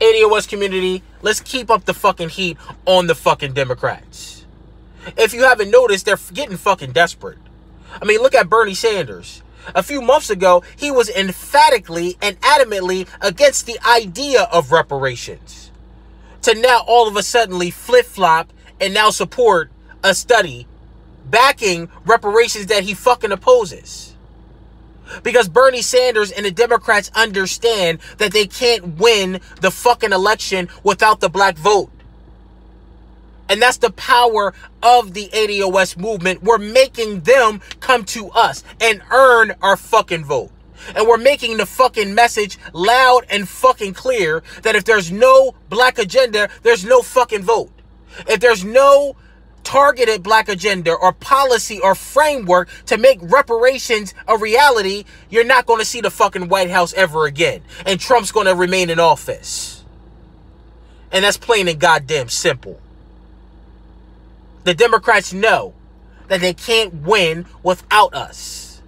ADOS community, let's keep up the fucking heat on the fucking Democrats. If you haven't noticed, they're getting fucking desperate. I mean, look at Bernie Sanders. A few months ago, he was emphatically and adamantly against the idea of reparations. To now all of a sudden flip-flop and now support a study backing reparations that he fucking opposes. Because Bernie Sanders and the Democrats understand that they can't win the fucking election without the black vote. And that's the power of the ADOS movement. We're making them come to us and earn our fucking vote. And we're making the fucking message loud and fucking clear that if there's no black agenda, there's no fucking vote. If there's no targeted black agenda or policy or framework to make reparations a reality, you're not going to see the fucking White House ever again. And Trump's going to remain in office. And that's plain and goddamn simple. The Democrats know that they can't win without us.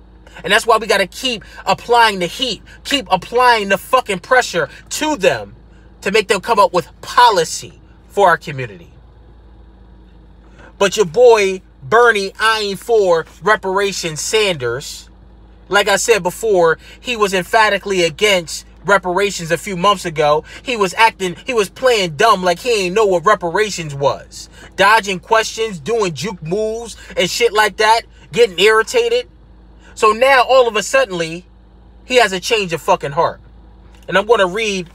And that's why we got to keep applying the heat, keep applying the fucking pressure to them to make them come up with policy for our community. But your boy Bernie eyeing for reparations Sanders, like I said before, he was emphatically against reparations a few months ago. He was playing dumb like he ain't know what reparations was. Dodging questions, doing juke moves and shit like that, getting irritated. So now all of a sudden he has a change of fucking heart. And I'm going to read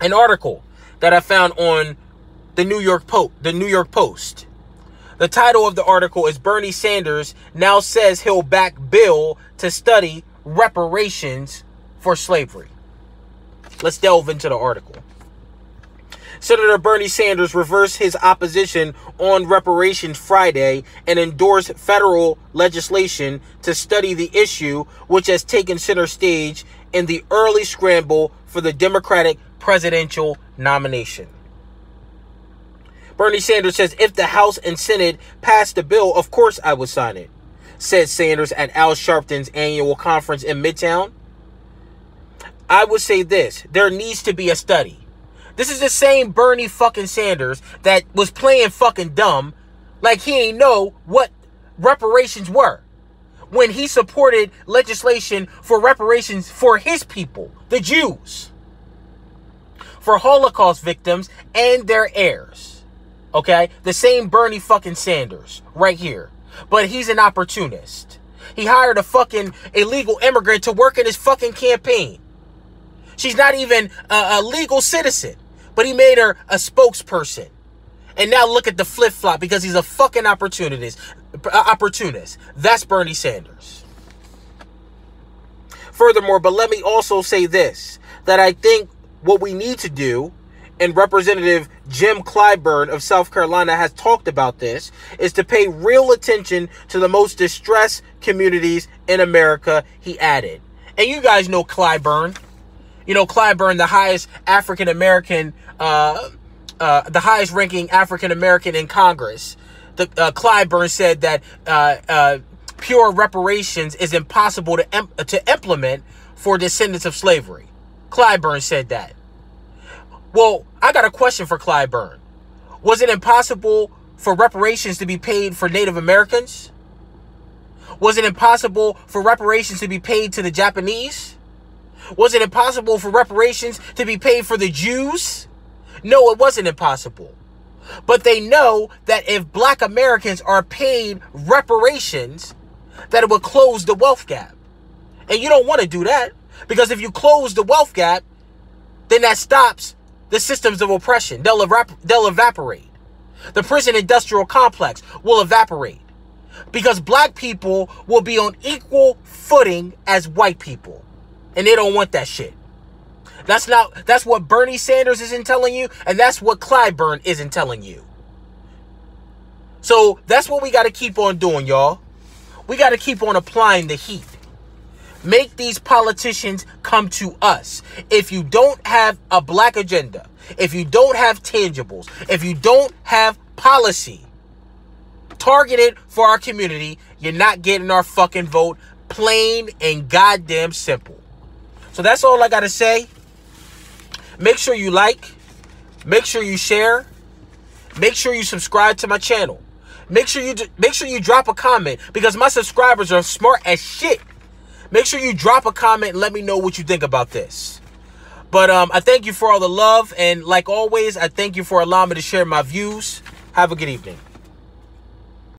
an article that I found on the New York Post. The title of the article is Bernie Sanders now says he'll back bill to study reparations for slavery. Let's delve into the article. Senator Bernie Sanders reversed his opposition on reparations Friday and endorsed federal legislation to study the issue, which has taken center stage in the early scramble for the Democratic presidential nomination. Bernie Sanders says, if the House and Senate pass the bill, of course I would sign it, said Sanders at Al Sharpton's annual conference in Midtown. I would say this, there needs to be a study. This is the same Bernie fucking Sanders that was playing fucking dumb like he ain't know what reparations were when he supported legislation for reparations for his people, the Jews, for Holocaust victims and their heirs. Okay, the same Bernie fucking Sanders right here. But he's an opportunist. He hired a fucking illegal immigrant to work in his fucking campaign. She's not even a legal citizen, but he made her a spokesperson. And now look at the flip-flop because he's a fucking opportunist. That's Bernie Sanders. Furthermore, but let me also say this, that I think what we need to do, and Representative Jim Clyburn of South Carolina has talked about this, is to pay real attention to the most distressed communities in America, he added. And you guys know Clyburn. You know Clyburn, the highest African-American, the highest ranking African-American in Congress. Clyburn said that pure reparations is impossible to implement for descendants of slavery. Clyburn said that. Well, I got a question for Clyburn. Was it impossible for reparations to be paid for Native Americans? Was it impossible for reparations to be paid to the Japanese? Was it impossible for reparations to be paid for the Jews? No, it wasn't impossible. But they know that if black Americans are paid reparations, that it will close the wealth gap. And you don't want to do that, because if you close the wealth gap, then that stops the systems of oppression. They'll evaporate. The prison industrial complex will evaporate, because black people will be on equal footing as white people. And they don't want that shit. That's what Bernie Sanders isn't telling you, and that's what Clyburn isn't telling you. So that's what we got to keep on doing, y'all. We got to keep on applying the heat. Make these politicians come to us. If you don't have a black agenda, if you don't have tangibles, if you don't have policy targeted for our community, you're not getting our fucking vote. Plain and goddamn simple. So that's all I got to say. Make sure you like. Make sure you share. Make sure you subscribe to my channel. Make sure you drop a comment, because my subscribers are smart as shit. Make sure you drop a comment and let me know what you think about this. But I thank you for all the love, and like always, I thank you for allowing me to share my views. Have a good evening.